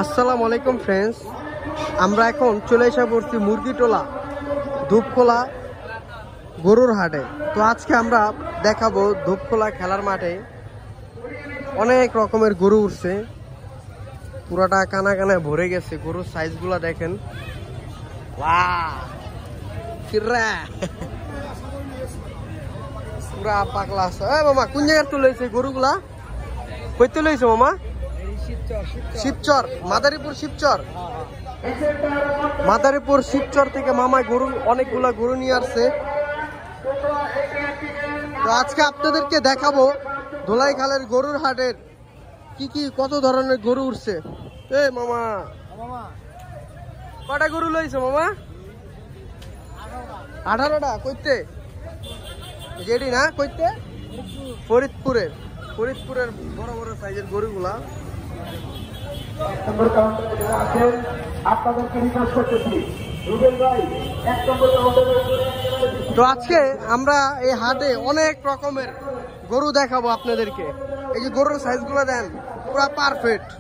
আসসালামু আলাইকুম ফ্রেন্ডস, আমরা এখন চলে এসে পড়ছি মুরগিটোলা ধূপখোলা গরুর হাটে। তো আজকে আমরা দেখাবো ধূপখোলা খেলার মাঠে অনেক রকমের গরু উঠছে, পুরাটা কানা কানায় ভরে গেছে। গরুর সাইজগুলা দেখেন, পুরা পাগলা আছে। মামা কোন জায়গায় তুলেছে গরুগুলা? কই তুলেছে মামা? শিবচর, মাদারীপুর শিবচর। মাদারীপুর শিবচর থেকে মামা গরু অনেকগুলা গরু নিয়ে আসছে। তো আজকে আপনাদেরকে দেখাবো ধোলাইখালের গরুর হাটের কি কত ধরনের গরু উঠছে। মামা কটা গরু লইছে মামা? 18টা। কইতে যেটি না কইতে ফরিদপুরের বড় বড় সাইজের গরুগুলা। তো আজকে আমরা এই হাটে অনেক রকমের গরু দেখাবো আপনাদেরকে। এই যে গরুর সাইজগুলো দেন, পুরা পারফেক্ট।